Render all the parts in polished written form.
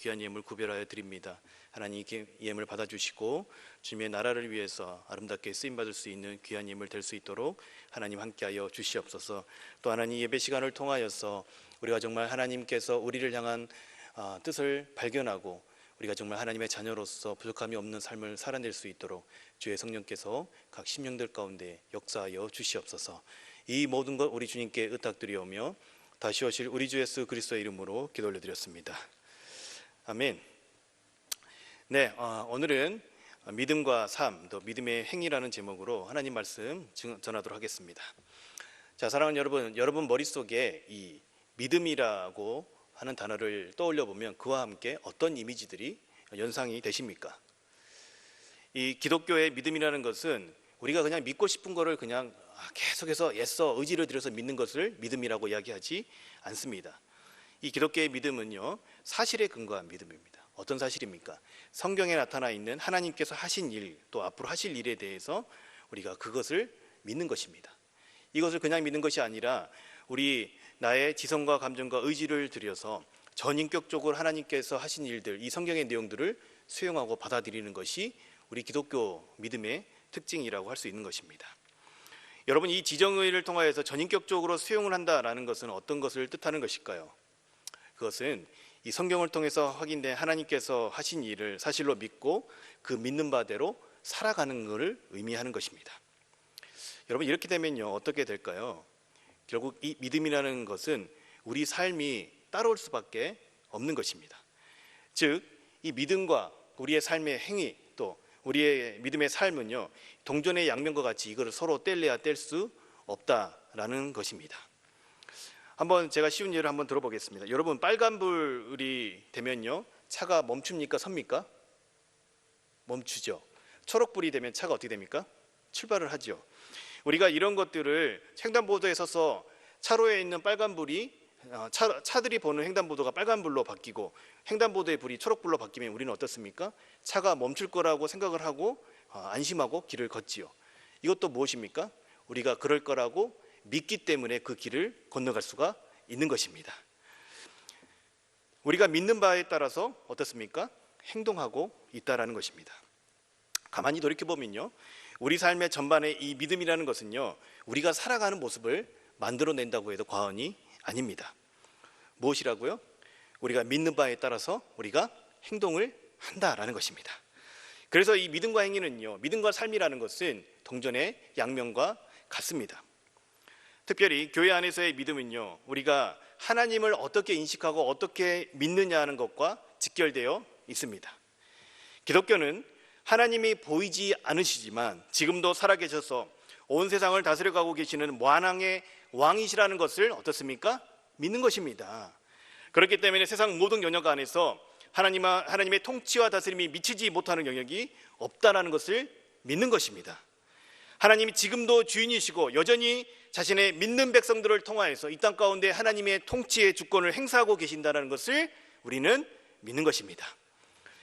귀한 예물 구별하여 드립니다. 하나님 이 예물 받아주시고 주님의 나라를 위해서 아름답게 쓰임받을 수 있는 귀한 예물 될 수 있도록 하나님 함께하여 주시옵소서. 또 하나님 예배 시간을 통하여서 우리가 정말 하나님께서 우리를 향한 뜻을 발견하고 우리가 정말 하나님의 자녀로서 부족함이 없는 삶을 살아낼 수 있도록 주의 성령께서 각 심령들 가운데 역사하여 주시옵소서. 이 모든 것 우리 주님께 의탁드리오며 다시 오실 우리 주 예수 그리스도의 이름으로 기도 올려드렸습니다. 아멘. 네, 오늘은 믿음과 삶, 또 믿음의 행위라는 제목으로 하나님 말씀 전하도록 하겠습니다. 자, 사랑하는 여러분 머릿속에 이 믿음이라고 하는 단어를 떠올려 보면 그와 함께 어떤 이미지들이 연상이 되십니까? 이 기독교의 믿음이라는 것은 우리가 그냥 믿고 싶은 거를 그냥 계속해서 애써 의지를 들여서 믿는 것을 믿음이라고 이야기하지 않습니다. 이 기독교의 믿음은요, 사실에 근거한 믿음입니다. 어떤 사실입니까? 성경에 나타나 있는 하나님께서 하신 일, 또 앞으로 하실 일에 대해서 우리가 그것을 믿는 것입니다. 이것을 그냥 믿는 것이 아니라 나의 지성과 감정과 의지를 들여서 전인격적으로 하나님께서 하신 일들, 이 성경의 내용들을 수용하고 받아들이는 것이 우리 기독교 믿음의 특징이라고 할 수 있는 것입니다. 여러분, 이 지정의를 통하여서 전인격적으로 수용을 한다라는 것은 어떤 것을 뜻하는 것일까요? 그것은 이 성경을 통해서 확인된 하나님께서 하신 일을 사실로 믿고 그 믿는 바대로 살아가는 것을 의미하는 것입니다. 여러분, 이렇게 되면요, 어떻게 될까요? 결국 이 믿음이라는 것은 우리 삶이 따라올 수밖에 없는 것입니다. 즉, 이 믿음과 우리의 삶의 행위, 또 우리의 믿음의 삶은요, 동전의 양면과 같이 이거를 서로 뗄래야 뗄 수 없다라는 것입니다. 한번 제가 쉬운 예를 한번 들어보겠습니다. 여러분, 빨간불이 되면요, 차가 멈춥니까? 섭니까? 멈추죠. 초록불이 되면 차가 어떻게 됩니까? 출발을 하죠. 우리가 이런 것들을 횡단보도에 서서 차로에 있는 빨간불이 차들이 보는 횡단보도가 빨간불로 바뀌고 횡단보도의 불이 초록불로 바뀌면 우리는 어떻습니까? 차가 멈출 거라고 생각을 하고 안심하고 길을 걷지요. 이것도 무엇입니까? 우리가 그럴 거라고 믿기 때문에 그 길을 건너갈 수가 있는 것입니다. 우리가 믿는 바에 따라서 어떻습니까? 행동하고 있다라는 것입니다. 가만히 돌이켜보면요, 우리 삶의 전반에 이 믿음이라는 것은요, 우리가 살아가는 모습을 만들어낸다고 해도 과언이 아닙니다. 무엇이라고요? 우리가 믿는 바에 따라서 우리가 행동을 한다라는 것입니다. 그래서 이 믿음과 행위는요, 믿음과 삶이라는 것은 동전의 양면과 같습니다. 특별히 교회 안에서의 믿음은요, 우리가 하나님을 어떻게 인식하고 어떻게 믿느냐 하는 것과 직결되어 있습니다. 기독교는 하나님이 보이지 않으시지만 지금도 살아계셔서 온 세상을 다스려가고 계시는 만왕의 왕이시라는 것을 어떻습니까? 믿는 것입니다. 그렇기 때문에 세상 모든 영역 안에서 하나님의 통치와 다스림이 미치지 못하는 영역이 없다는 것을 믿는 것입니다. 하나님이 지금도 주인이시고 여전히 자신의 믿는 백성들을 통하여서 이 땅 가운데 하나님의 통치의 주권을 행사하고 계신다는 것을 우리는 믿는 것입니다.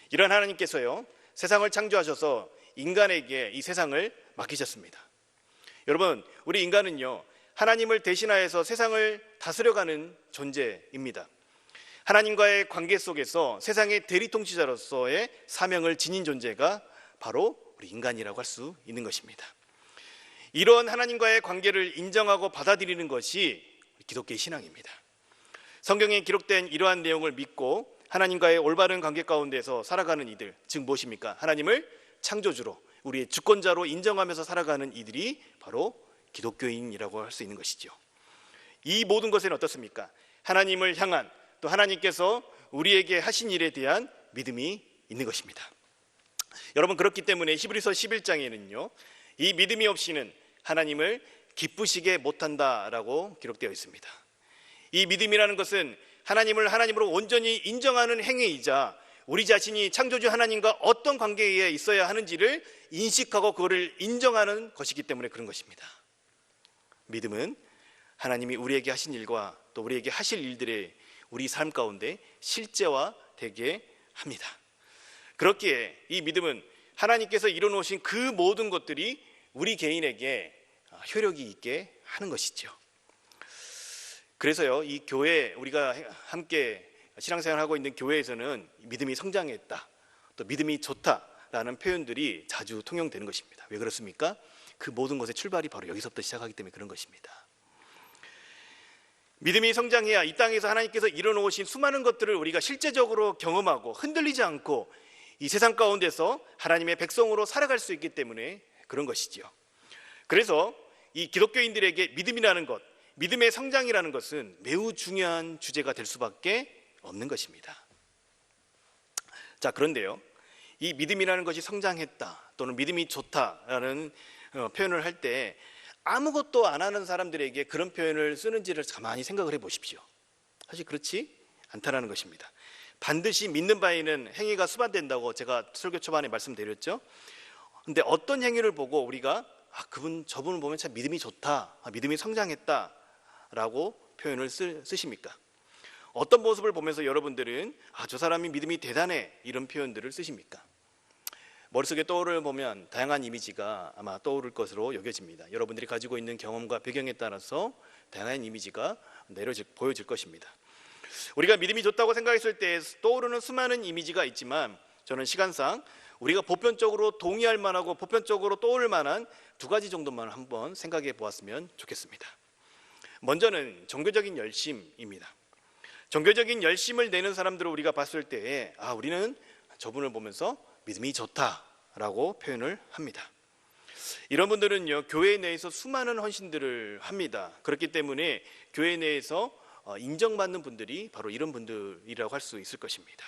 이런 하나님께서요, 세상을 창조하셔서 인간에게 이 세상을 맡기셨습니다. 여러분, 우리 인간은요, 하나님을 대신하여서 세상을 다스려가는 존재입니다. 하나님과의 관계 속에서 세상의 대리통치자로서의 사명을 지닌 존재가 바로 우리 인간이라고 할 수 있는 것입니다. 이런 하나님과의 관계를 인정하고 받아들이는 것이 기독교의 신앙입니다. 성경에 기록된 이러한 내용을 믿고 하나님과의 올바른 관계 가운데서 살아가는 이들, 즉 무엇입니까? 하나님을 창조주로, 우리의 주권자로 인정하면서 살아가는 이들이 바로 기독교인이라고 할 수 있는 것이죠. 이 모든 것에는 어떻습니까? 하나님을 향한, 또 하나님께서 우리에게 하신 일에 대한 믿음이 있는 것입니다. 여러분, 그렇기 때문에 히브리서 11장에는요, 이 믿음이 없이는 하나님을 기쁘시게 못한다라고 기록되어 있습니다. 이 믿음이라는 것은 하나님을 하나님으로 온전히 인정하는 행위이자 우리 자신이 창조주 하나님과 어떤 관계에 있어야 하는지를 인식하고 그거를 인정하는 것이기 때문에 그런 것입니다. 믿음은 하나님이 우리에게 하신 일과 또 우리에게 하실 일들의 우리 삶 가운데 실제화되게 합니다. 그렇기에 이 믿음은 하나님께서 이뤄놓으신 그 모든 것들이 우리 개인에게 효력이 있게 하는 것이죠. 그래서요, 이 교회 우리가 함께 신앙생활하고 있는 교회에서는 믿음이 성장했다, 또 믿음이 좋다라는 표현들이 자주 통용되는 것입니다. 왜 그렇습니까? 그 모든 것의 출발이 바로 여기서부터 시작하기 때문에 그런 것입니다. 믿음이 성장해야 이 땅에서 하나님께서 이뤄놓으신 수많은 것들을 우리가 실제적으로 경험하고 흔들리지 않고 이 세상 가운데서 하나님의 백성으로 살아갈 수 있기 때문에 그런 것이지요. 그래서 이 기독교인들에게 믿음이라는 것, 믿음의 성장이라는 것은 매우 중요한 주제가 될 수밖에 없는 것입니다. 자, 그런데요, 이 믿음이라는 것이 성장했다 또는 믿음이 좋다라는 표현을 할 때 아무것도 안 하는 사람들에게 그런 표현을 쓰는지를 가만히 생각을 해 보십시오. 사실 그렇지 않다라는 것입니다. 반드시 믿는 바에는 행위가 수반된다고 제가 설교 초반에 말씀드렸죠. 근데 어떤 행위를 보고 우리가 저분을 보면 참 믿음이 좋다, 믿음이 성장했다라고 표현을 쓰십니까? 어떤 모습을 보면서 여러분들은 저 사람이 믿음이 대단해 이런 표현들을 쓰십니까? 머릿속에 떠오르면 다양한 이미지가 아마 떠오를 것으로 여겨집니다. 여러분들이 가지고 있는 경험과 배경에 따라서 다양한 이미지가 보여질 것입니다. 우리가 믿음이 좋다고 생각했을 때 떠오르는 수많은 이미지가 있지만 저는 시간상 우리가 보편적으로 동의할 만하고 보편적으로 떠오를 만한 두 가지 정도만 한번 생각해 보았으면 좋겠습니다. 먼저는 종교적인 열심입니다. 종교적인 열심을 내는 사람들을 우리가 봤을 때 우리는 저분을 보면서 믿음이 좋다라고 표현을 합니다. 이런 분들은요, 교회 내에서 수많은 헌신들을 합니다. 그렇기 때문에 교회 내에서 인정받는 분들이 바로 이런 분들이라고 할 수 있을 것입니다.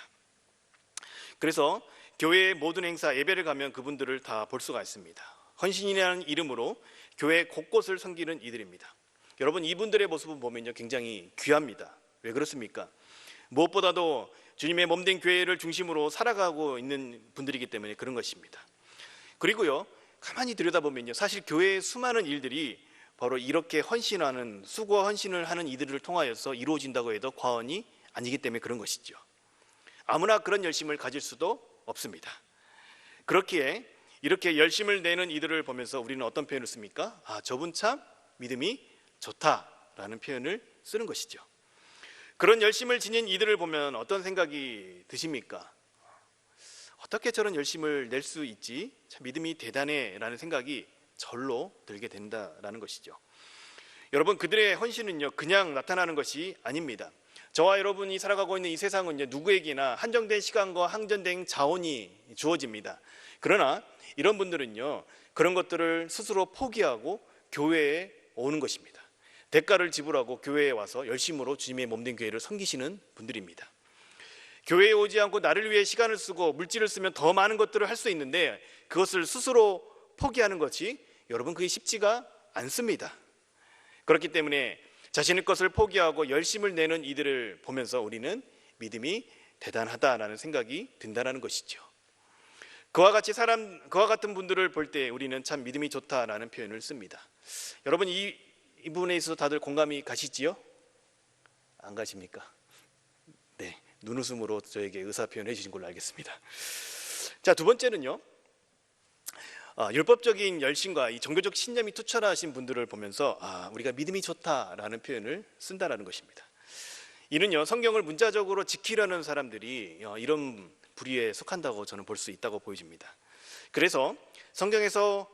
그래서 교회의 모든 행사, 예배를 가면 그분들을 다 볼 수가 있습니다. 헌신이라는 이름으로 교회 곳곳을 섬기는 이들입니다. 여러분, 이분들의 모습을 보면요, 굉장히 귀합니다. 왜 그렇습니까? 무엇보다도 주님의 몸된 교회를 중심으로 살아가고 있는 분들이기 때문에 그런 것입니다. 그리고요, 가만히 들여다보면요, 사실 교회의 수많은 일들이 바로 이렇게 헌신하는, 수고와 헌신을 하는 이들을 통하여서 이루어진다고 해도 과언이 아니기 때문에 그런 것이죠. 아무나 그런 열심을 가질 수도 없습니다. 그렇기에 이렇게 열심을 내는 이들을 보면서 우리는 어떤 표현을 씁니까? 저분 참 믿음이 좋다라는 표현을 쓰는 것이죠. 그런 열심을 지닌 이들을 보면 어떤 생각이 드십니까? 어떻게 저런 열심을 낼 수 있지? 참 믿음이 대단해 라는 생각이 절로 들게 된다라는 것이죠. 여러분, 그들의 헌신은요, 그냥 나타나는 것이 아닙니다. 저와 여러분이 살아가고 있는 이 세상은요, 누구에게나 한정된 시간과 한정된 자원이 주어집니다. 그러나 이런 분들은요, 그런 것들을 스스로 포기하고 교회에 오는 것입니다. 대가를 지불하고 교회에 와서 열심으로 주님의 몸된 교회를 섬기시는 분들입니다. 교회에 오지 않고 나를 위해 시간을 쓰고 물질을 쓰면 더 많은 것들을 할 수 있는데 그것을 스스로 포기하는 것이 여러분 그게 쉽지가 않습니다. 그렇기 때문에 자신의 것을 포기하고 열심을 내는 이들을 보면서 우리는 믿음이 대단하다라는 생각이 든다는 것이죠. 그와 같은 분들을 볼 때 우리는 참 믿음이 좋다라는 표현을 씁니다. 여러분, 이 부분에 있어서 다들 공감이 가시지요? 안 가십니까? 네, 눈웃음으로 저에게 의사 표현해 주신 걸로 알겠습니다. 자, 두 번째는요, 율법적인 열심과 이 종교적 신념이 투철하신 분들을 보면서 우리가 믿음이 좋다라는 표현을 쓴다라는 것입니다. 이는요, 성경을 문자적으로 지키려는 사람들이 이런 부류에 속한다고 저는 볼 수 있다고 보여집니다. 그래서 성경에서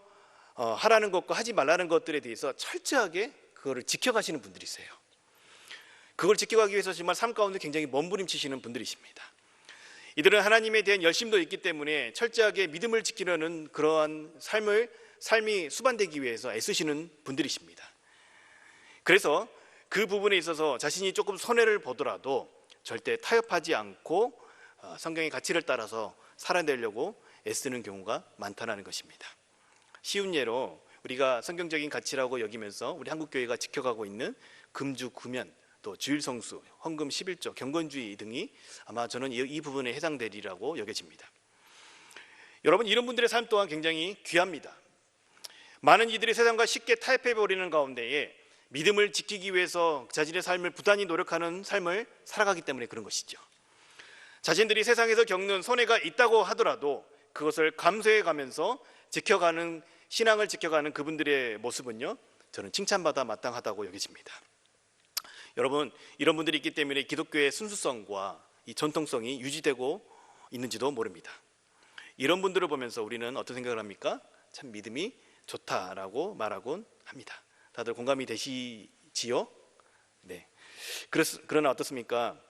하라는 것과 하지 말라는 것들에 대해서 철저하게 그거를 지켜가시는 분들이세요. 그걸 지켜가기 위해서 정말 삶 가운데 굉장히 몸부림치시는 분들이십니다. 이들은 하나님에 대한 열심도 있기 때문에 철저하게 믿음을 지키려는 그러한 삶이 수반되기 위해서 애쓰시는 분들이십니다. 그래서 그 부분에 있어서 자신이 조금 손해를 보더라도 절대 타협하지 않고 성경의 가치를 따라서 살아내려고 애쓰는 경우가 많다는 것입니다. 쉬운 예로 우리가 성경적인 가치라고 여기면서 우리 한국교회가 지켜가고 있는 금주 구면, 또 주일성수, 헌금 11조, 경건주의 등이 아마 저는 이 부분에 해당되리라고 여겨집니다. 여러분, 이런 분들의 삶 또한 굉장히 귀합니다. 많은 이들이 세상과 쉽게 타협해버리는 가운데에 믿음을 지키기 위해서 자신의 삶을 부단히 노력하는 삶을 살아가기 때문에 그런 것이죠. 자신들이 세상에서 겪는 손해가 있다고 하더라도 그것을 감수해가면서 신앙을 지켜가는 그분들의 모습은요, 저는 칭찬받아 마땅하다고 여겨집니다. 여러분, 이런 분들이 있기 때문에 기독교의 순수성과 이 전통성이 유지되고 있는지도 모릅니다. 이런 분들을 보면서 우리는 어떤 생각을 합니까? 참 믿음이 좋다라고 말하곤 합니다. 다들 공감이 되시지요? 네. 그러나 어떻습니까?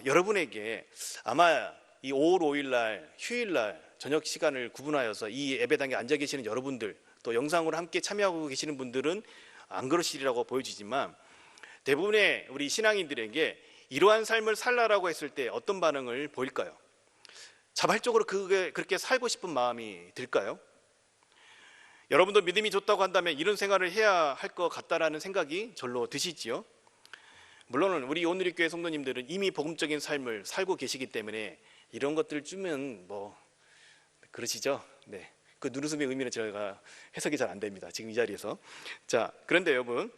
여러분에게 아마 이 5월 5일 날 휴일 날 저녁 시간을 구분하여서 이 예배당에 앉아 계시는 여러분들, 또 영상으로 함께 참여하고 계시는 분들은 안 그러시리라고 보여지지만, 대부분의 우리 신앙인들에게 이러한 삶을 살라라고 했을 때 어떤 반응을 보일까요? 자발적으로 그렇게 살고 싶은 마음이 들까요? 여러분도 믿음이 좋다고 한다면 이런 생활을 해야 할 것 같다라는 생각이 절로 드시지요? 물론 우리 온누리교회 성도님들은 이미 복음적인 삶을 살고 계시기 때문에 이런 것들을 주면 그러시죠? 네. 그 눈웃음의 의미는 제가 해석이 잘 안 됩니다. 지금 이 자리에서. 자, 그런데 여러분,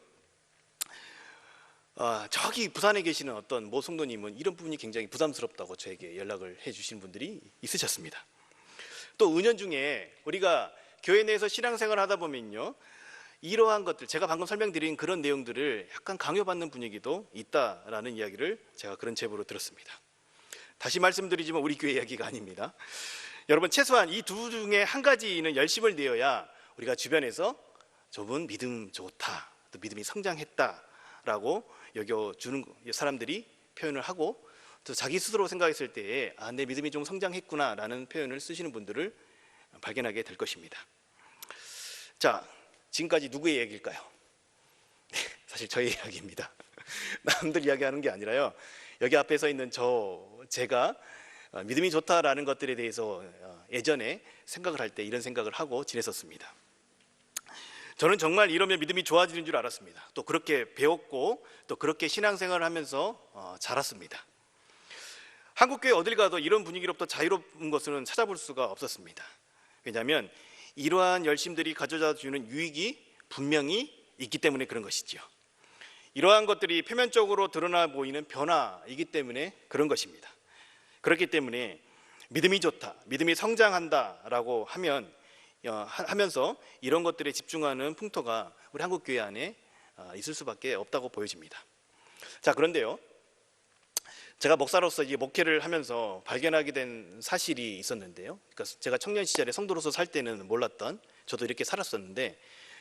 저기 부산에 계시는 어떤 모 성도님은 이런 부분이 굉장히 부담스럽다고 저에게 연락을 해주신 분들이 있으셨습니다. 또 은연중에 우리가 교회 내에서 신앙생활을 하다 보면요, 이러한 것들, 제가 방금 설명드린 그런 내용들을 약간 강요받는 분위기도 있다라는 이야기를 제가 그런 제보로 들었습니다. 다시 말씀드리지만 우리 교회 이야기가 아닙니다. 여러분, 최소한 이 두 중에 한 가지는 열심을 내어야 우리가 주변에서 저분 믿음 좋다, 또 믿음이 성장했다라고 여겨주는 사람들이 표현을 하고, 또 자기 스스로 생각했을 때에 내 믿음이 좀 성장했구나라는 표현을 쓰시는 분들을 발견하게 될 것입니다. 자, 지금까지 누구의 이야기일까요? 사실 저의 이야기입니다. 남들 이야기하는 게 아니라요, 여기 앞에 서 있는 제가 믿음이 좋다라는 것들에 대해서 예전에 생각을 할 때 이런 생각을 하고 지냈었습니다. 저는 정말 이러면 믿음이 좋아지는 줄 알았습니다. 또 그렇게 배웠고 또 그렇게 신앙생활을 하면서 자랐습니다. 한국교회 어딜 가도 이런 분위기로부터 자유로운 것은 찾아볼 수가 없었습니다. 왜냐하면 이러한 열심들이 가져다 주는 유익이 분명히 있기 때문에 그런 것이지요. 이러한 것들이 표면적으로 드러나 보이는 변화이기 때문에 그런 것입니다. 그렇기 때문에 믿음이 좋다, 믿음이 성장한다라고 하면서 이런 것들에 집중하는 풍토가 우리 한국교회 안에 있을 수밖에 없다고 보여집니다. 자, 그런데요, 제가 목사로서 이 목회를 하면서 발견하게 된 사실이 있었는데요. 그러니까 제가 청년 시절에 성도로서 살 때는 몰랐던, 저도 이렇게 살았었는데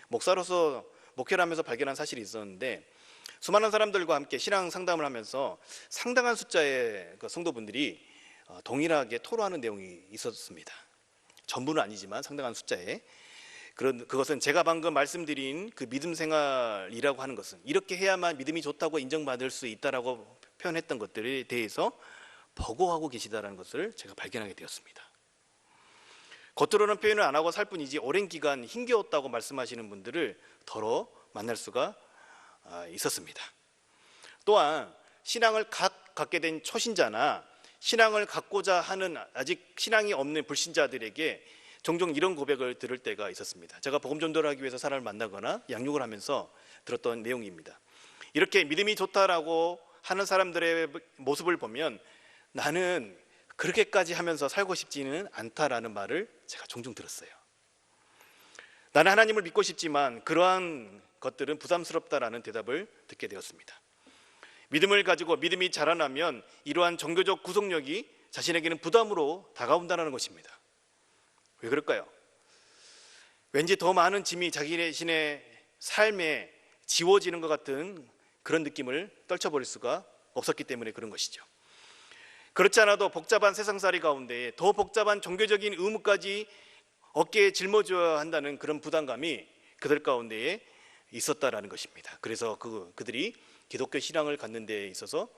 목사로서 목회를 하면서 발견한 사실이 있었는데, 수많은 사람들과 함께 신앙 상담을 하면서 상당한 숫자의 성도분들이 동일하게 토로하는 내용이 있었습니다. 전부는 아니지만 상당한 숫자에. 그것은 제가 방금 말씀드린 그 믿음 생활이라고 하는 것은 이렇게 해야만 믿음이 좋다고 인정받을 수 있다라고 표현했던 것들에 대해서 버거워하고 계시다는 것을 제가 발견하게 되었습니다. 겉으로는 표현을 안 하고 살 뿐이지 오랜 기간 힘겨웠다고 말씀하시는 분들을 더러 만날 수가 있었습니다. 또한 신앙을 갖게 된 초신자나 신앙을 갖고자 하는 아직 신앙이 없는 불신자들에게 종종 이런 고백을 들을 때가 있었습니다. 제가 복음 전도를 하기 위해서 사람을 만나거나 양육을 하면서 들었던 내용입니다. 이렇게 믿음이 좋다라고 하는 사람들의 모습을 보면 나는 그렇게까지 하면서 살고 싶지는 않다라는 말을 제가 종종 들었어요. 나는 하나님을 믿고 싶지만 그러한 것들은 부담스럽다라는 대답을 듣게 되었습니다. 믿음을 가지고 믿음이 자라나면 이러한 종교적 구속력이 자신에게는 부담으로 다가온다는 것입니다. 왜 그럴까요? 왠지 더 많은 짐이 자기 자신의 삶에 지워지는 것 같은 그런 느낌을 떨쳐버릴 수가 없었기 때문에 그런 것이죠. 그렇지 않아도 복잡한 세상살이 가운데 더 복잡한 종교적인 의무까지 어깨에 짊어져야 한다는 그런 부담감이 그들 가운데에 있었다라는 것입니다. 그래서 그들이 기독교 신앙을 갖는 데 있어서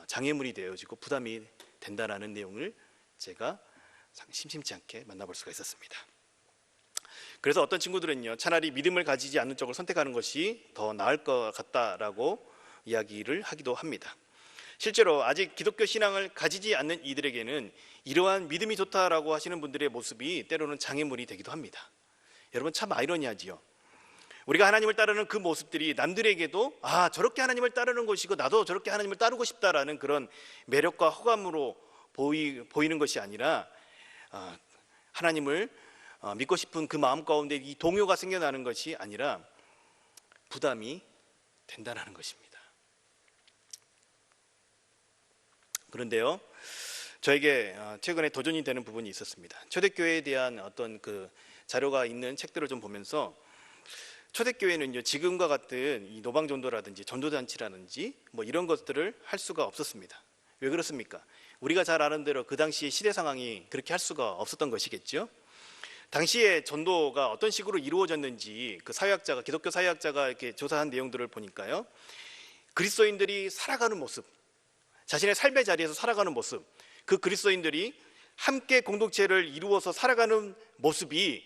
장애물이 되어지고 부담이 된다라는 내용을 제가 심심치 않게 만나볼 수가 있었습니다. 그래서 어떤 친구들은요, 차라리 믿음을 가지지 않는 쪽을 선택하는 것이 더 나을 것 같다라고 이야기를 하기도 합니다. 실제로 아직 기독교 신앙을 가지지 않는 이들에게는 이러한 믿음이 좋다라고 하시는 분들의 모습이 때로는 장애물이 되기도 합니다. 여러분, 참 아이러니하지요. 우리가 하나님을 따르는 그 모습들이 남들에게도 저렇게 하나님을 따르는 것이고 나도 저렇게 하나님을 따르고 싶다라는 그런 매력과 호감으로 보이는 것이 아니라 하나님을 믿고 싶은 그 마음 가운데 이 동요가 생겨나는 것이 아니라 부담이 된다는 것입니다. 그런데요, 저에게 최근에 도전이 되는 부분이 있었습니다. 초대교회에 대한 어떤 그 자료가 있는 책들을 좀 보면서 초대교회는요, 지금과 같은 이 노방전도라든지 전도잔치라든지 뭐 이런 것들을 할 수가 없었습니다. 왜 그렇습니까? 우리가 잘 아는 대로 그 당시 시대 상황이 그렇게 할 수가 없었던 것이겠죠. 당시에 전도가 어떤 식으로 이루어졌는지 그 사회학자가, 기독교 사회학자가 이렇게 조사한 내용들을 보니까요, 그리스도인들이 살아가는 모습, 자신의 삶의 자리에서 살아가는 모습, 그 그리스도인들이 함께 공동체를 이루어서 살아가는 모습이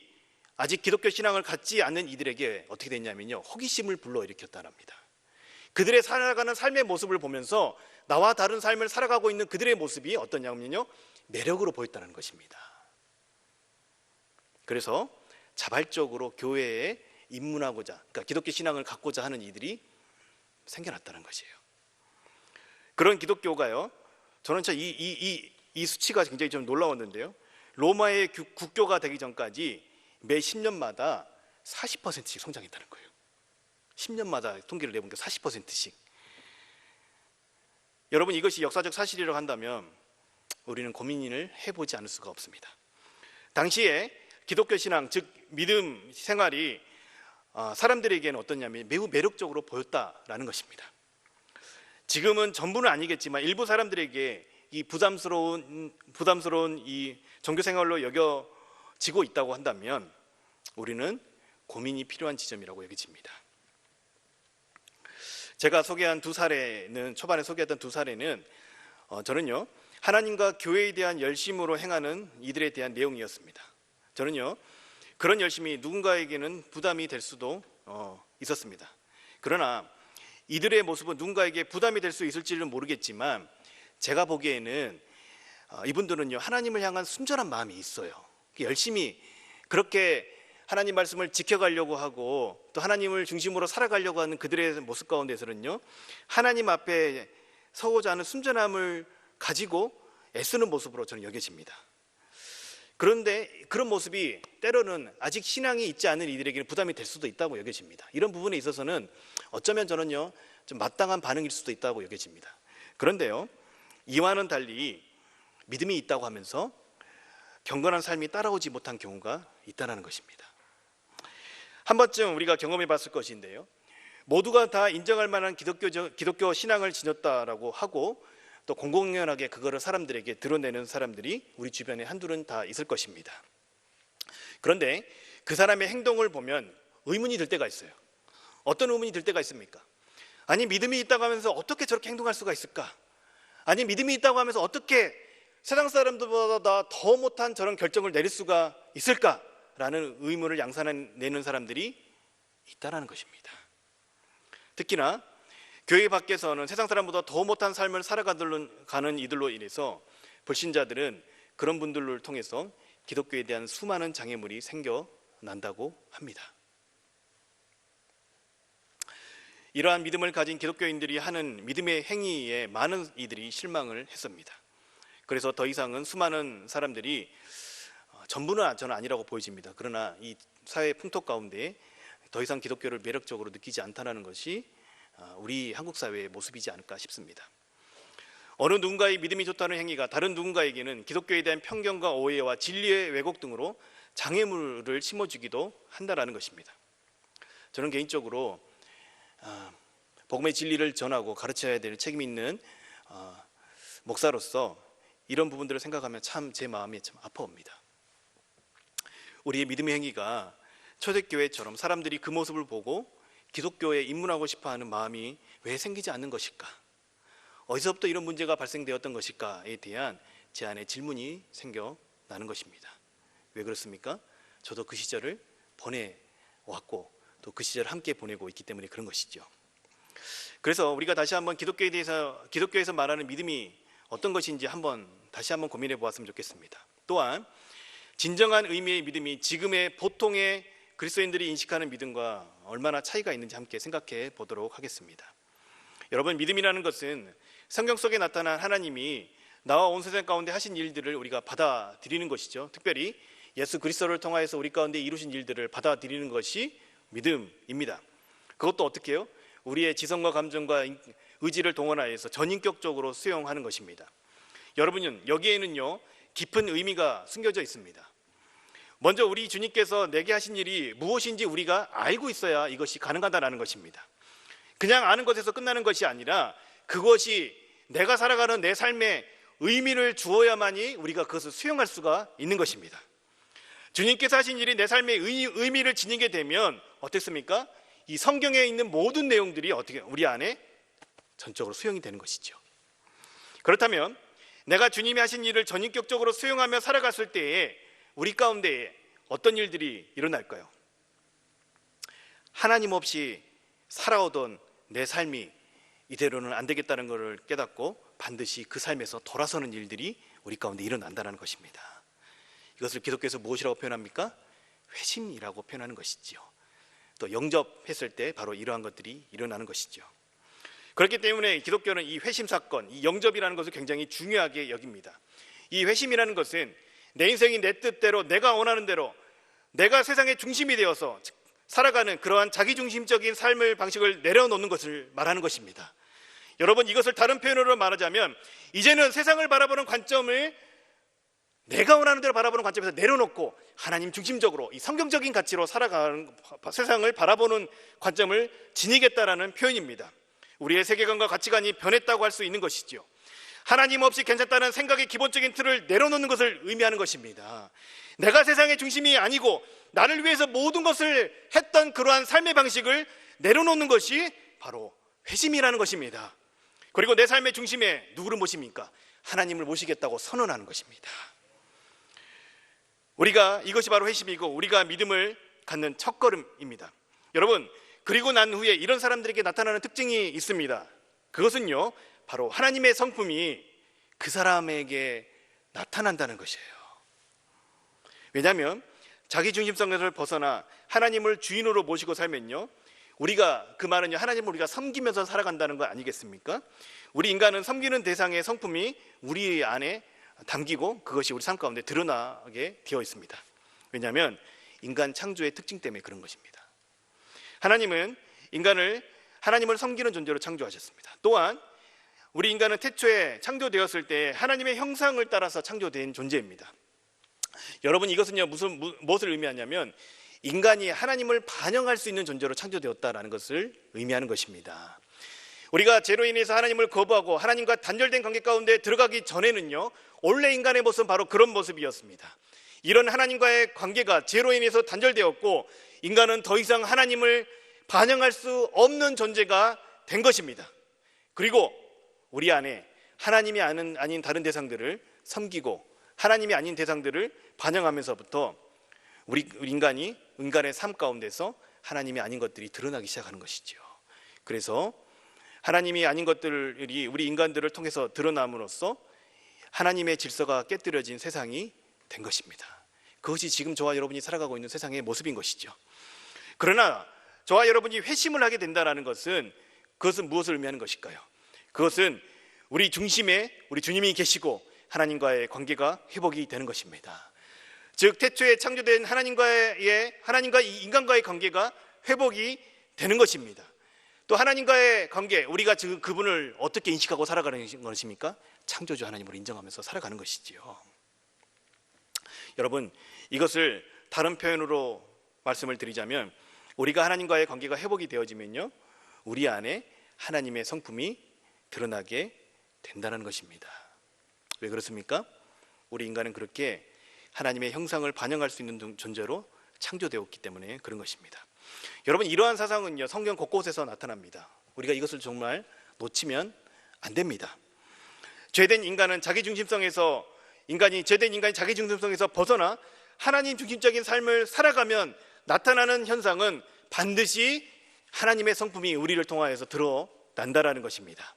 아직 기독교 신앙을 갖지 않는 이들에게 어떻게 됐냐면요, 호기심을 불러일으켰다는 합니다. 그들의 살아가는 삶의 모습을 보면서 나와 다른 삶을 살아가고 있는 그들의 모습이 어떠냐면요, 매력으로 보였다는 것입니다. 그래서 자발적으로 교회에 입문하고자, 그러니까 기독교 신앙을 갖고자 하는 이들이 생겨났다는 것이에요. 그런 기독교가요, 저는 참 이 수치가 굉장히 좀 놀라웠는데요, 로마의 국교가 되기 전까지 매 10년마다 40%씩 성장했다는 거예요. 10년마다 통계를 내보니까 40%씩. 여러분, 이것이 역사적 사실이라고 한다면 우리는 고민을 해보지 않을 수가 없습니다. 당시에 기독교 신앙, 즉 믿음 생활이 사람들에게는 어떠냐면 매우 매력적으로 보였다라는 것입니다. 지금은 전부는 아니겠지만 일부 사람들에게 이 부담스러운 이 종교 생활로 여겨지고 있다고 한다면 우리는 고민이 필요한 지점이라고 여겨집니다. 제가 소개한 두 사례는, 초반에 소개했던 두 사례는 저는요, 하나님과 교회에 대한 열심으로 행하는 이들에 대한 내용이었습니다. 저는요, 그런 열심이 누군가에게는 부담이 될 수도 있었습니다. 그러나 이들의 모습은 누군가에게 부담이 될 수 있을지는 모르겠지만 제가 보기에는 이분들은요, 하나님을 향한 순전한 마음이 있어요. 열심히 그렇게 하나님 말씀을 지켜가려고 하고 또 하나님을 중심으로 살아가려고 하는 그들의 모습 가운데서는요, 하나님 앞에 서고자 하는 순전함을 가지고 애쓰는 모습으로 저는 여겨집니다. 그런데 그런 모습이 때로는 아직 신앙이 있지 않은 이들에게는 부담이 될 수도 있다고 여겨집니다. 이런 부분에 있어서는 어쩌면 저는요, 좀 마땅한 반응일 수도 있다고 여겨집니다. 그런데요, 이와는 달리 믿음이 있다고 하면서 경건한 삶이 따라오지 못한 경우가 있다는 것입니다. 한 번쯤 우리가 경험해 봤을 것인데요, 모두가 다 인정할 만한 기독교 신앙을 지녔다라고 하고 또 공공연하게 그거를 사람들에게 드러내는 사람들이 우리 주변에 한둘은 다 있을 것입니다. 그런데 그 사람의 행동을 보면 의문이 들 때가 있어요. 어떤 의문이 들 때가 있습니까? 아니, 믿음이 있다고 하면서 어떻게 저렇게 행동할 수가 있을까? 아니, 믿음이 있다고 하면서 어떻게 세상 사람들보다 더 못한 저런 결정을 내릴 수가 있을까라는 의문을 양산해내는 사람들이 있다는 것입니다. 특히나 교회 밖에서는 세상 사람보다 더 못한 삶을 살아가는 이들로 인해서 불신자들은 그런 분들을 통해서 기독교에 대한 수많은 장애물이 생겨난다고 합니다. 이러한 믿음을 가진 기독교인들이 하는 믿음의 행위에 많은 이들이 실망을 했습니다. 그래서 더 이상은 수많은 사람들이, 전부는 저는 아니라고 보여집니다. 그러나 이 사회 풍토 가운데 더 이상 기독교를 매력적으로 느끼지 않다는 것이 우리 한국 사회의 모습이지 않을까 싶습니다. 어느 누군가의 믿음이 좋다는 행위가 다른 누군가에게는 기독교에 대한 편견과 오해와 진리의 왜곡 등으로 장애물을 심어주기도 한다는 것입니다. 저는 개인적으로 복음의 진리를 전하고 가르쳐야 될 책임이 있는 목사로서 이런 부분들을 생각하면 참 제 마음이 참 아파옵니다. 우리의 믿음의 행위가 초대교회처럼 사람들이 그 모습을 보고 기독교에 입문하고 싶어하는 마음이 왜 생기지 않는 것일까? 어디서부터 이런 문제가 발생되었던 것일까에 대한 제 안에 질문이 생겨나는 것입니다. 왜 그렇습니까? 저도 그 시절을 보내왔고 또 그 시절을 함께 보내고 있기 때문에 그런 것이죠. 그래서 우리가 다시 한번 기독교에서 말하는 믿음이 어떤 것인지 다시 한번 고민해 보았으면 좋겠습니다. 또한 진정한 의미의 믿음이 지금의 보통의 그리스도인들이 인식하는 믿음과 얼마나 차이가 있는지 함께 생각해 보도록 하겠습니다. 여러분, 믿음이라는 것은 성경 속에 나타난 하나님이 나와 온 세상 가운데 하신 일들을 우리가 받아들이는 것이죠. 특별히 예수 그리스도를 통하여서 우리 가운데 이루신 일들을 받아들이는 것이 믿음입니다. 그것도 어떻게 해요? 우리의 지성과 감정과 의지를 동원하여서 전인격적으로 수용하는 것입니다. 여러분, 여기에는요 깊은 의미가 숨겨져 있습니다. 먼저 우리 주님께서 내게 하신 일이 무엇인지 우리가 알고 있어야 이것이 가능하다는 것입니다. 그냥 아는 것에서 끝나는 것이 아니라 그것이 내가 살아가는 내 삶에 의미를 주어야만이 우리가 그것을 수용할 수가 있는 것입니다. 주님께서 하신 일이 내 삶에 의미를 지니게 되면 어떻습니까? 이 성경에 있는 모든 내용들이 어떻게 우리 안에 전적으로 수용이 되는 것이죠. 그렇다면 내가 주님이 하신 일을 전인격적으로 수용하며 살아갔을 때에 우리 가운데에 어떤 일들이 일어날까요? 하나님 없이 살아오던 내 삶이 이대로는 안 되겠다는 것을 깨닫고 반드시 그 삶에서 돌아서는 일들이 우리 가운데 일어난다는 것입니다. 이것을 기독교에서 무엇이라고 표현합니까? 회심이라고 표현하는 것이지요. 또 영접했을 때 바로 이러한 것들이 일어나는 것이죠. 그렇기 때문에 기독교는 이 회심 사건, 이 영접이라는 것을 굉장히 중요하게 여깁니다. 이 회심이라는 것은 내 인생이 내 뜻대로, 내가 원하는 대로, 내가 세상의 중심이 되어서 살아가는 그러한 자기중심적인 삶의 방식을 내려놓는 것을 말하는 것입니다. 여러분, 이것을 다른 표현으로 말하자면 이제는 세상을 바라보는 관점을 내가 원하는 대로 바라보는 관점에서 내려놓고 하나님 중심적으로 이 성경적인 가치로 살아가는, 세상을 바라보는 관점을 지니겠다라는 표현입니다. 우리의 세계관과 가치관이 변했다고 할 수 있는 것이죠. 하나님 없이 괜찮다는 생각의 기본적인 틀을 내려놓는 것을 의미하는 것입니다. 내가 세상의 중심이 아니고 나를 위해서 모든 것을 했던 그러한 삶의 방식을 내려놓는 것이 바로 회심이라는 것입니다. 그리고 내 삶의 중심에 누구를 모십니까? 하나님을 모시겠다고 선언하는 것입니다. 이것이 바로 회심이고 우리가 믿음을 갖는 첫걸음입니다. 여러분, 그리고 난 후에 이런 사람들에게 나타나는 특징이 있습니다. 그것은요 바로 하나님의 성품이 그 사람에게 나타난다는 것이에요. 왜냐하면 자기중심성에서 벗어나 하나님을 주인으로 모시고 살면요, 그 말은요 하나님을 우리가 섬기면서 살아간다는 거 아니겠습니까? 우리 인간은 섬기는 대상의 성품이 우리 안에 담기고 그것이 우리 삶 가운데 드러나게 되어 있습니다. 왜냐하면 인간 창조의 특징 때문에 그런 것입니다. 하나님은 하나님을 섬기는 존재로 창조하셨습니다. 또한 우리 인간은 태초에 창조되었을 때 하나님의 형상을 따라서 창조된 존재입니다. 여러분, 이것은요 무엇을 의미하냐면 인간이 하나님을 반영할 수 있는 존재로 창조되었다는 것을 의미하는 것입니다. 우리가 죄로 인해서 하나님을 거부하고 하나님과 단절된 관계 가운데 들어가기 전에는요 원래 인간의 모습은 바로 그런 모습이었습니다. 이런 하나님과의 관계가 죄로 인해서 단절되었고 인간은 더 이상 하나님을 반영할 수 없는 존재가 된 것입니다. 그리고 우리 안에 하나님이 아닌 다른 대상들을 섬기고 하나님이 아닌 대상들을 반영하면서부터 우리 인간의 삶 가운데서 하나님이 아닌 것들이 드러나기 시작하는 것이죠. 그래서 하나님이 아닌 것들이 우리 인간들을 통해서 드러남으로써 하나님의 질서가 깨뜨려진 세상이 된 것입니다. 그것이 지금 저와 여러분이 살아가고 있는 세상의 모습인 것이죠. 그러나 저와 여러분이 회심을 하게 된다는 것은 그것은 무엇을 의미하는 것일까요? 그것은 우리 중심에 우리 주님이 계시고 하나님과의 관계가 회복이 되는 것입니다. 즉 태초에 창조된 하나님과 인간과의 관계가 회복이 되는 것입니다. 또 하나님과의 관계, 우리가 지금 그분을 어떻게 인식하고 살아가는 것입니까? 창조주 하나님으로 인정하면서 살아가는 것이지요. 여러분, 이것을 다른 표현으로 말씀을 드리자면 우리가 하나님과의 관계가 회복이 되어지면요 우리 안에 하나님의 성품이 드러나게 된다는 것입니다. 왜 그렇습니까? 우리 인간은 그렇게 하나님의 형상을 반영할 수 있는 존재로 창조되었기 때문에 그런 것입니다. 여러분, 이러한 사상은요 성경 곳곳에서 나타납니다. 우리가 이것을 정말 놓치면 안 됩니다. 죄된 인간이 자기중심성에서 벗어나 하나님 중심적인 삶을 살아가면 나타나는 현상은 반드시 하나님의 성품이 우리를 통하여서 드러난다라는 것입니다.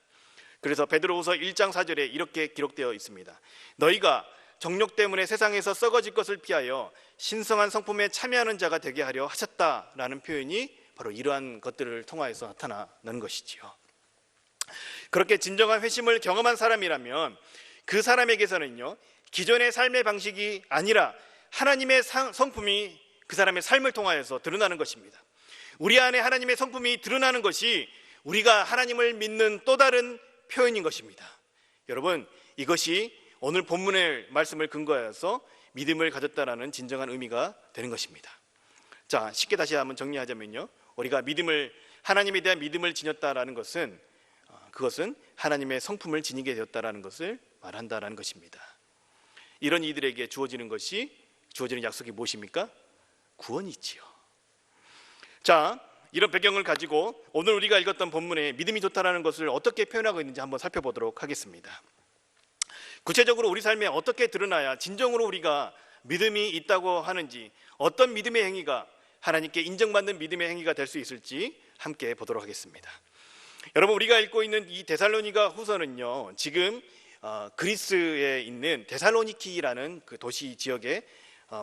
그래서 베드로후서 1장 4절에 이렇게 기록되어 있습니다. 너희가 정욕 때문에 세상에서 썩어질 것을 피하여 신성한 성품에 참여하는 자가 되게 하려 하셨다라는 표현이 바로 이러한 것들을 통하여서 나타나는 것이지요. 그렇게 진정한 회심을 경험한 사람이라면 그 사람에게서는요 기존의 삶의 방식이 아니라 하나님의 성품이 그 사람의 삶을 통하여서 드러나는 것입니다. 우리 안에 하나님의 성품이 드러나는 것이 우리가 하나님을 믿는 또 다른 표현인 것입니다. 여러분, 이것이 오늘 본문의 말씀을 근거해서 믿음을 가졌다라는 진정한 의미가 되는 것입니다. 자, 쉽게 다시 한번 정리하자면요, 우리가 하나님에 대한 믿음을 지녔다라는 것은 그것은 하나님의 성품을 지니게 되었다라는 것을 말한다라는 것입니다. 이런 이들에게 주어지는 약속이 무엇입니까? 구원이지요. 자, 이런 배경을 가지고 오늘 우리가 읽었던 본문에 믿음이 좋다라는 것을 어떻게 표현하고 있는지 한번 살펴보도록 하겠습니다. 구체적으로 우리 삶에 어떻게 드러나야 진정으로 우리가 믿음이 있다고 하는지, 어떤 믿음의 행위가 하나님께 인정받는 믿음의 행위가 될 수 있을지 함께 보도록 하겠습니다. 여러분, 우리가 읽고 있는 이 데살로니가 후서는요, 지금 그리스에 있는 데살로니키라는 그 도시 지역에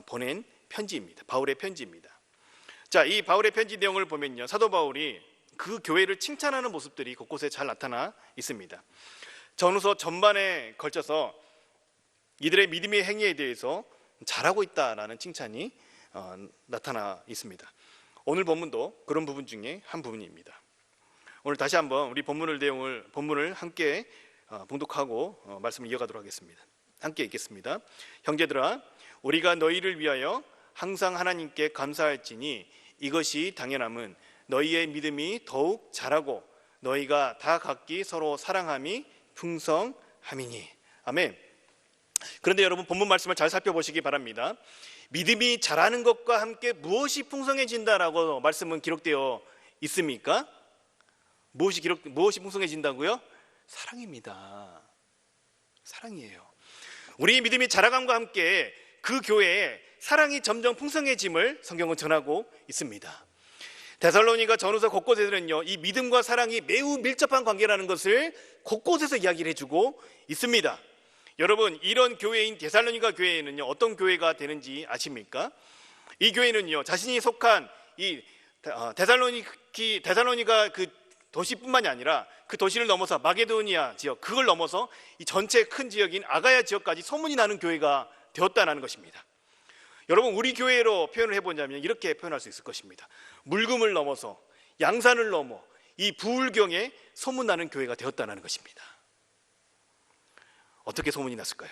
보낸 편지입니다. 바울의 편지입니다. 자, 이 바울의 편지 내용을 보면요, 사도 바울이 그 교회를 칭찬하는 모습들이 곳곳에 잘 나타나 있습니다. 전후서 전반에 걸쳐서 이들의 믿음의 행위에 대해서 잘하고 있다라는 칭찬이 나타나 있습니다. 오늘 본문도 그런 부분 중에 한 부분입니다. 오늘 다시 한번 우리 본문을 함께 봉독하고 말씀을 이어가도록 하겠습니다. 함께 읽겠습니다. 형제들아, 우리가 너희를 위하여 항상 하나님께 감사할지니 이것이 당연함은 너희의 믿음이 더욱 자라고 너희가 다 각기 서로 사랑함이 풍성함이니. 아멘. 그런데 여러분, 본문 말씀을 잘 살펴보시기 바랍니다. 믿음이 자라는 것과 함께 무엇이 풍성해진다라고 말씀은 기록되어 있습니까? 무엇이 풍성해진다고요? 사랑입니다. 사랑이에요. 우리의 믿음이 자라감과 함께 그 교회에 사랑이 점점 풍성해짐을 성경은 전하고 있습니다. 데살로니가 전후서 곳곳에서는요, 이 믿음과 사랑이 매우 밀접한 관계라는 것을 곳곳에서 이야기를 해주고 있습니다. 여러분, 이런 교회인 데살로니가 교회에는요, 어떤 교회가 되는지 아십니까? 이 교회는요, 자신이 속한 이 데살로니가 그 도시뿐만이 아니라 그 도시를 넘어서 마게도니아 지역, 그걸 넘어서 이 전체 큰 지역인 아가야 지역까지 소문이 나는 교회가 되었다는 것입니다. 여러분, 우리 교회로 표현을 해보자면 이렇게 표현할 수 있을 것입니다. 물금을 넘어서 양산을 넘어 이 부울경에 소문나는 교회가 되었다는 것입니다. 어떻게 소문이 났을까요?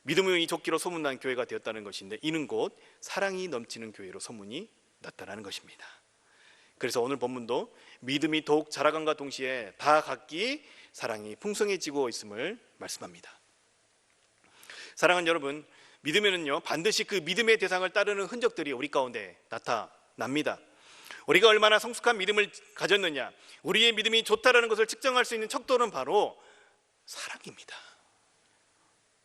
믿음이 좋기로 소문난 교회가 되었다는 것인데, 이는 곧 사랑이 넘치는 교회로 소문이 났다는 것입니다. 그래서 오늘 본문도 믿음이 더욱 자라감과 동시에 다 각기 사랑이 풍성해지고 있음을 말씀합니다. 사랑하는 여러분, 믿으면은요, 반드시 그 믿음의 대상을 따르는 흔적들이 우리 가운데 나타납니다. 우리가 얼마나 성숙한 믿음을 가졌느냐, 우리의 믿음이 좋다라는 것을 측정할 수 있는 척도는 바로 사랑입니다.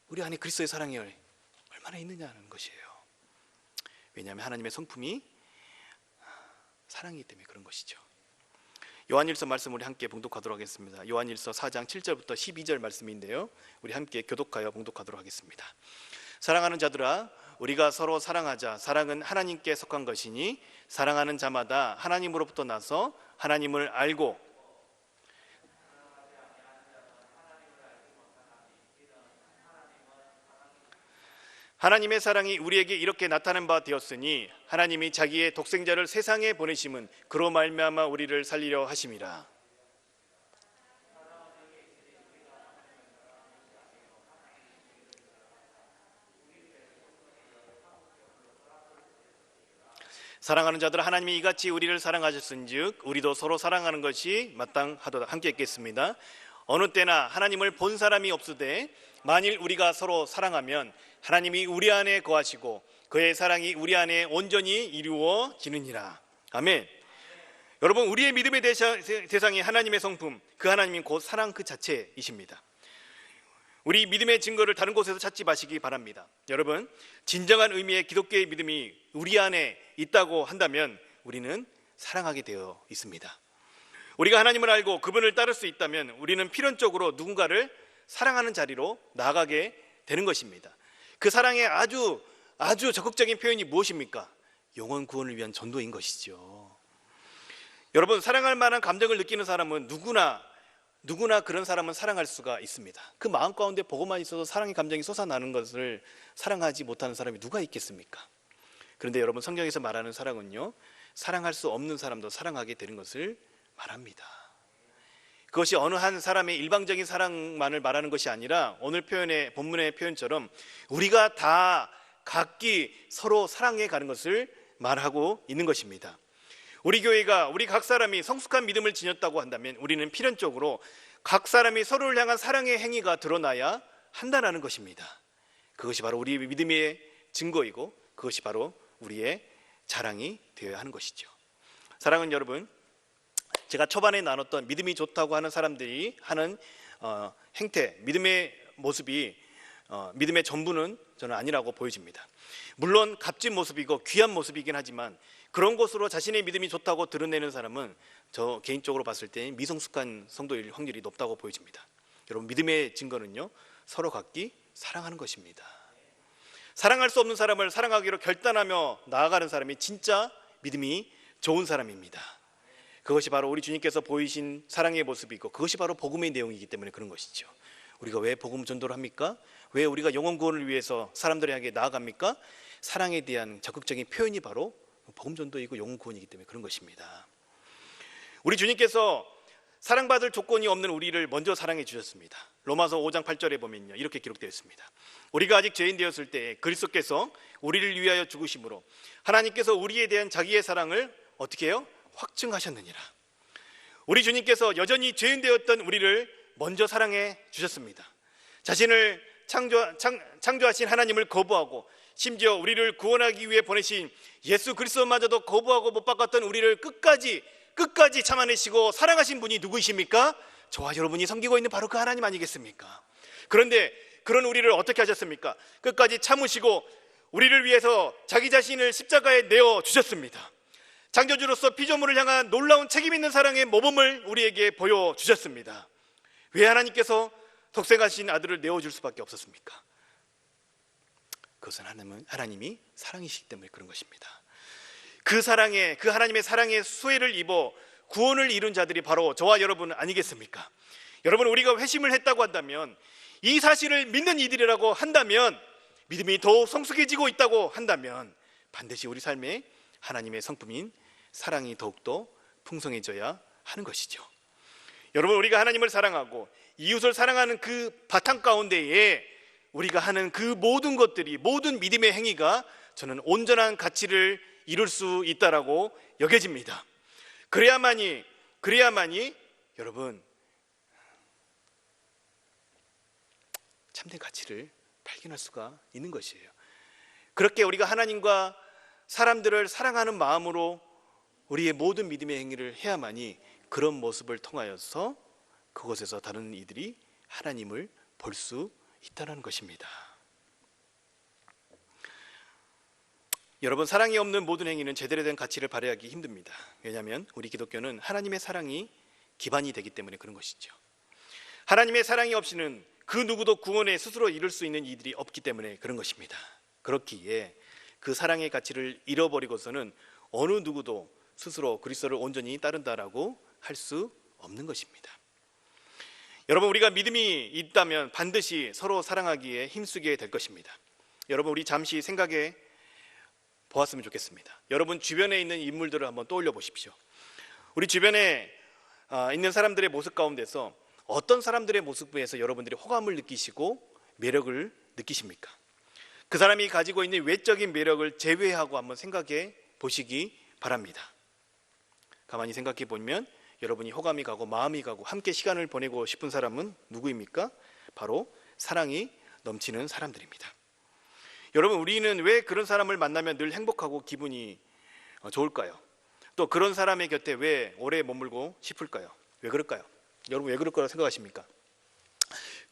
우리 안에 그리스도의 사랑이 얼마나 있느냐는 것이에요. 왜냐하면 하나님의 성품이 사랑이기 때문에 그런 것이죠. 요한일서 말씀 우리 함께 봉독하도록 하겠습니다. 요한일서 4장 7절부터 12절 말씀인데요, 우리 함께 교독하여 봉독하도록 하겠습니다. 사랑하는 자들아, 우리가 서로 사랑하자. 사랑은 하나님께 속한 것이니 사랑하는 자마다 하나님으로부터 나서 하나님을 알고 하나님의 사랑이 우리에게 이렇게 나타난 바 되었으니 하나님이 자기의 독생자를 세상에 보내심은 그로 말미암아 우리를 살리려 하심이라. 사랑하는 자들아, 하나님이 이같이 우리를 사랑하셨은즉 우리도 서로 사랑하는 것이 마땅하도다. 함께 읽겠습니다. 어느 때나 하나님을 본 사람이 없으되 만일 우리가 서로 사랑하면 하나님이 우리 안에 거하시고 그의 사랑이 우리 안에 온전히 이루어지느니라. 아멘. 여러분, 우리의 믿음의 대상이 하나님의 성품, 그 하나님이 곧 사랑 그 자체이십니다. 우리 믿음의 증거를 다른 곳에서 찾지 마시기 바랍니다. 여러분, 진정한 의미의 기독교의 믿음이 우리 안에 있다고 한다면 우리는 사랑하게 되어 있습니다. 우리가 하나님을 알고 그분을 따를 수 있다면 우리는 필연적으로 누군가를 사랑하는 자리로 나아가게 되는 것입니다. 그 사랑의 아주 적극적인 표현이 무엇입니까? 영혼 구원을 위한 전도인 것이죠. 여러분, 사랑할 만한 감정을 느끼는 사람은 누구나 그런 사람은 사랑할 수가 있습니다. 그 마음 가운데 보고만 있어도 사랑의 감정이 솟아나는 것을 사랑하지 못하는 사람이 누가 있겠습니까? 그런데 여러분, 성경에서 말하는 사랑은요, 사랑할 수 없는 사람도 사랑하게 되는 것을 말합니다. 그것이 어느 한 사람의 일방적인 사랑만을 말하는 것이 아니라 오늘 본문의 표현처럼 우리가 다 각기 서로 사랑해 가는 것을 말하고 있는 것입니다. 우리 교회가 우리 각 사람이 성숙한 믿음을 지녔다고 한다면 우리는 필연적으로 각 사람이 서로를 향한 사랑의 행위가 드러나야 한다는 것입니다. 그것이 바로 우리의 믿음의 증거이고 그것이 바로 우리의 자랑이 되어야 하는 것이죠. 사랑하는 여러분, 제가 초반에 나눴던 믿음이 좋다고 하는 사람들이 하는 행태, 믿음의 모습이 믿음의 전부는 저는 아니라고 보여집니다. 물론 값진 모습이고 귀한 모습이긴 하지만 그런 것으로 자신의 믿음이 좋다고 드러내는 사람은 저 개인적으로 봤을 때 미성숙한 성도일 확률이 높다고 보여집니다. 여러분, 믿음의 증거는요, 서로 각기 사랑하는 것입니다. 사랑할 수 없는 사람을 사랑하기로 결단하며 나아가는 사람이 진짜 믿음이 좋은 사람입니다. 그것이 바로 우리 주님께서 보이신 사랑의 모습이고 그것이 바로 복음의 내용이기 때문에 그런 것이죠. 우리가 왜 복음 전도를 합니까? 왜 우리가 영혼 구원을 위해서 사람들에게 나아갑니까? 사랑에 대한 적극적인 표현이 바로 복음 전도이고 영혼 구원이기 때문에 그런 것입니다. 우리 주님께서 사랑받을 조건이 없는 우리를 먼저 사랑해 주셨습니다. 로마서 5장 8절에 보면요, 이렇게 기록되어 있습니다. 우리가 아직 죄인 되었을 때 그리스도께서 우리를 위하여 죽으심으로 하나님께서 우리에 대한 자기의 사랑을 어떻게 해요? 확증하셨느니라. 우리 주님께서 여전히 죄인 되었던 우리를 먼저 사랑해 주셨습니다. 자신을 창조하신 하나님을 거부하고 심지어 우리를 구원하기 위해 보내신 예수 그리스도마저도 거부하고 못 바꿨던 우리를 끝까지 참아내시고 사랑하신 분이 누구이십니까? 저와 여러분이 섬기고 있는 바로 그 하나님 아니겠습니까? 그런데 그런 우리를 어떻게 하셨습니까? 끝까지 참으시고 우리를 위해서 자기 자신을 십자가에 내어 주셨습니다. 창조주로서 피조물을 향한 놀라운 책임 있는 사랑의 모범을 우리에게 보여주셨습니다. 왜 하나님께서 독생하신 아들을 내어줄 수밖에 없었습니까? 그것은 하나님이 사랑이시기 때문에 그런 것입니다. 그 하나님의 사랑의 수혜를 입어 구원을 이룬 자들이 바로 저와 여러분 아니겠습니까? 여러분, 우리가 회심을 했다고 한다면, 이 사실을 믿는 이들이라고 한다면, 믿음이 더욱 성숙해지고 있다고 한다면 반드시 우리 삶에 하나님의 성품인 사랑이 더욱더 풍성해져야 하는 것이죠. 여러분, 우리가 하나님을 사랑하고 이웃을 사랑하는 그 바탕 가운데에 우리가 하는 그 모든 것들이, 모든 믿음의 행위가 저는 온전한 가치를 이룰 수 있다라고 여겨집니다. 그래야만이 여러분 참된 가치를 발견할 수가 있는 것이에요. 그렇게 우리가 하나님과 사람들을 사랑하는 마음으로 우리의 모든 믿음의 행위를 해야만이 그런 모습을 통하여서 그곳에서 다른 이들이 하나님을 볼 수 있다는 것입니다. 여러분, 사랑이 없는 모든 행위는 제대로 된 가치를 발휘하기 힘듭니다. 왜냐하면 우리 기독교는 하나님의 사랑이 기반이 되기 때문에 그런 것이죠. 하나님의 사랑이 없이는 그 누구도 구원에 스스로 이룰 수 있는 이들이 없기 때문에 그런 것입니다. 그렇기에 그 사랑의 가치를 잃어버리고서는 어느 누구도 스스로 그리스도를 온전히 따른다라고 할 수 없는 것입니다. 여러분, 우리가 믿음이 있다면 반드시 서로 사랑하기에 힘쓰게 될 것입니다. 여러분, 우리 잠시 생각해 보았으면 좋겠습니다. 여러분 주변에 있는 인물들을 한번 떠올려 보십시오. 우리 주변에 있는 사람들의 모습 가운데서 어떤 사람들의 모습에서 여러분들이 호감을 느끼시고 매력을 느끼십니까? 그 사람이 가지고 있는 외적인 매력을 제외하고 한번 생각해 보시기 바랍니다. 가만히 생각해 보면 여러분이 호감이 가고 마음이 가고 함께 시간을 보내고 싶은 사람은 누구입니까? 바로 사랑이 넘치는 사람들입니다. 여러분, 우리는 왜 그런 사람을 만나면 늘 행복하고 기분이 좋을까요? 또 그런 사람의 곁에 왜 오래 머물고 싶을까요? 왜 그럴까요? 여러분, 왜 그럴 거라고 생각하십니까?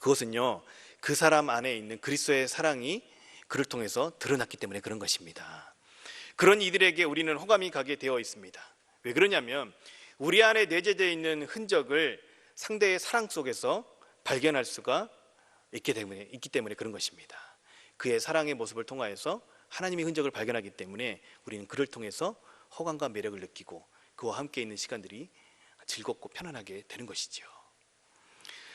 그것은요, 그 사람 안에 있는 그리스도의 사랑이 그를 통해서 드러났기 때문에 그런 것입니다. 그런 이들에게 우리는 호감이 가게 되어 있습니다. 왜 그러냐면 우리 안에 내재되어 있는 흔적을 상대의 사랑 속에서 발견할 수가 있기 때문에 그런 것입니다. 그의 사랑의 모습을 통하여서 하나님의 흔적을 발견하기 때문에 우리는 그를 통해서 호감과 매력을 느끼고 그와 함께 있는 시간들이 즐겁고 편안하게 되는 것이죠.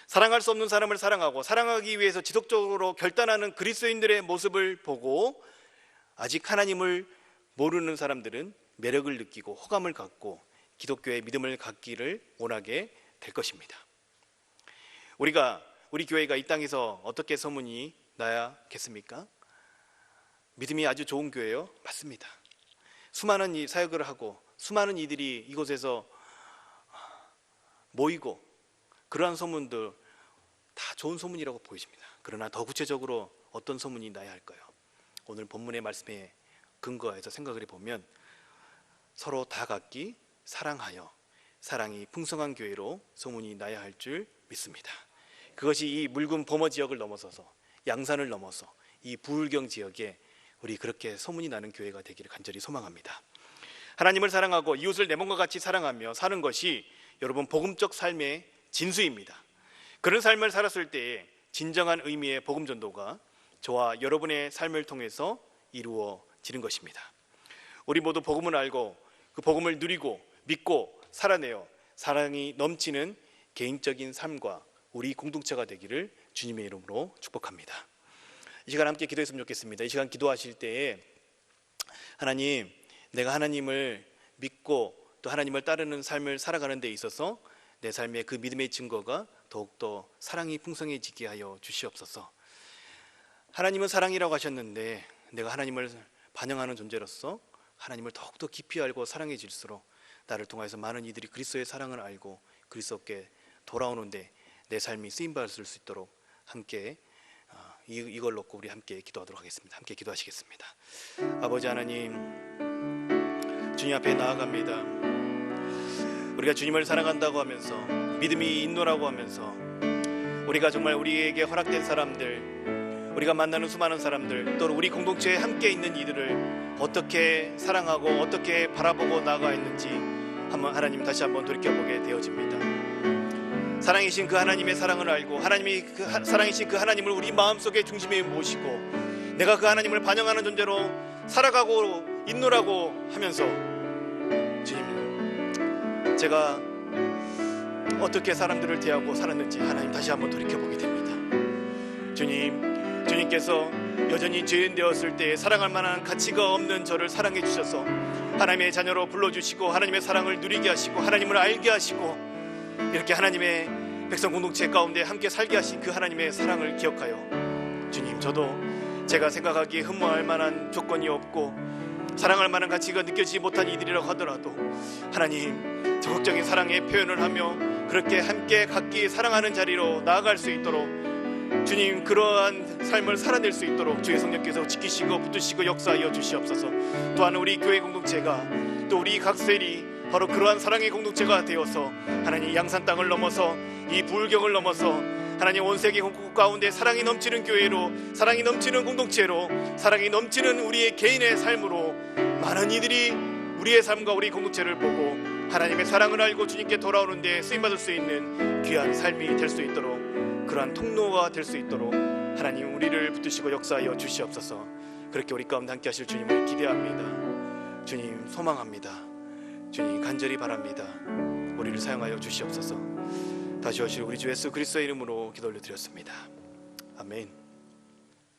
사랑할 수 없는 사람을 사랑하고 사랑하기 위해서 지속적으로 결단하는 그리스도인들의 모습을 보고 아직 하나님을 모르는 사람들은 매력을 느끼고 호감을 갖고 기독교의 믿음을 갖기를 원하게 될 것입니다. 우리 교회가 이 땅에서 어떻게 소문이 나야겠습니까? 믿음이 아주 좋은 교회요? 맞습니다. 수많은 이 사역을 하고 수많은 이들이 이곳에서 모이고 그러한 소문들 다 좋은 소문이라고 보여집니다. 그러나 더 구체적으로 어떤 소문이 나야 할까요? 오늘 본문의 말씀에 근거해서 생각을 해보면 서로 다 각기 사랑하여 사랑이 풍성한 교회로 소문이 나야 할 줄 믿습니다. 그것이 이 묽은 범어 지역을 넘어서서 양산을 넘어서 이 부울경 지역에 우리 그렇게 소문이 나는 교회가 되기를 간절히 소망합니다. 하나님을 사랑하고 이웃을 내 몸과 같이 사랑하며 사는 것이 여러분 복음적 삶의 진수입니다. 그런 삶을 살았을 때에 진정한 의미의 복음 전도가 저와 여러분의 삶을 통해서 이루어지는 것입니다. 우리 모두 복음을 알고 그 복음을 누리고 믿고 살아내어 사랑이 넘치는 개인적인 삶과 우리 공동체가 되기를 주님의 이름으로 축복합니다. 이 시간 함께 기도했으면 좋겠습니다. 이 시간 기도하실 때에 하나님, 내가 하나님을 믿고 또 하나님을 따르는 삶을 살아가는 데 있어서 내 삶의 그 믿음의 증거가 더욱더 사랑이 풍성해지게 하여 주시옵소서. 하나님은 사랑이라고 하셨는데 내가 하나님을 반영하는 존재로서 하나님을 더욱더 깊이 알고 사랑해질수록 나를 통해서 많은 이들이 그리스도의 사랑을 알고 그리스도께 돌아오는데 내 삶이 쓰임받을 수 있도록 함께 이걸 놓고 우리 함께 기도하도록 하겠습니다. 함께 기도하시겠습니다. 아버지 하나님, 주님 앞에 나아갑니다. 우리가 주님을 사랑한다고 하면서 믿음이 있노라고 하면서 우리가 정말 우리에게 허락된 사람들, 우리가 만나는 수많은 사람들, 또 우리 공동체에 함께 있는 이들을 어떻게 사랑하고 어떻게 바라보고 나아가 있는지 한번 하나님 다시 한번 돌이켜보게 되어집니다. 사랑이신 그 하나님의 사랑을 알고 하나님이 사랑이신 그 하나님을 우리 마음속에 중심에 모시고 내가 그 하나님을 반영하는 존재로 살아가고 있노라고 하면서 주님, 제가 어떻게 사람들을 대하고 살았는지 하나님 다시 한번 돌이켜보게 됩니다. 주님께서 여전히 죄인 되었을 때 사랑할 만한 가치가 없는 저를 사랑해 주셔서 하나님의 자녀로 불러주시고 하나님의 사랑을 누리게 하시고 하나님을 알게 하시고 이렇게 하나님의 백성 공동체 가운데 함께 살게 하신 그 하나님의 사랑을 기억하여 주님, 저도 제가 생각하기에 흠모할 만한 조건이 없고 사랑할 만한 가치가 느껴지지 못한 이들이라고 하더라도 하나님 적극적인 사랑의 표현을 하며 그렇게 함께 각기 사랑하는 자리로 나아갈 수 있도록 주님, 그러한 삶을 살아낼 수 있도록 주의 성령께서 지키시고 붙드시고 역사하여 주시옵소서. 또한 우리 교회 공동체가 또 우리 각 셀이 바로 그러한 사랑의 공동체가 되어서 하나님 양산 땅을 넘어서 이 부울경을 넘어서 하나님 온 세계 곳곳 가운데 사랑이 넘치는 교회로, 사랑이 넘치는 공동체로, 사랑이 넘치는 우리의 개인의 삶으로 많은 이들이 우리의 삶과 우리 공동체를 보고 하나님의 사랑을 알고 주님께 돌아오는 데 쓰임받을 수 있는 귀한 삶이 될 수 있도록, 그러한 통로가 될 수 있도록 하나님 우리를 붙드시고 역사하여 주시옵소서. 그렇게 우리 가운데 함께 하실 주님을 기대합니다. 주님 소망합니다. 주님 간절히 바랍니다. 우리를 사용하여 주시옵소서. 다시 오실 우리 주 예수 그리스도의 이름으로 기도 올려드렸습니다. 아멘.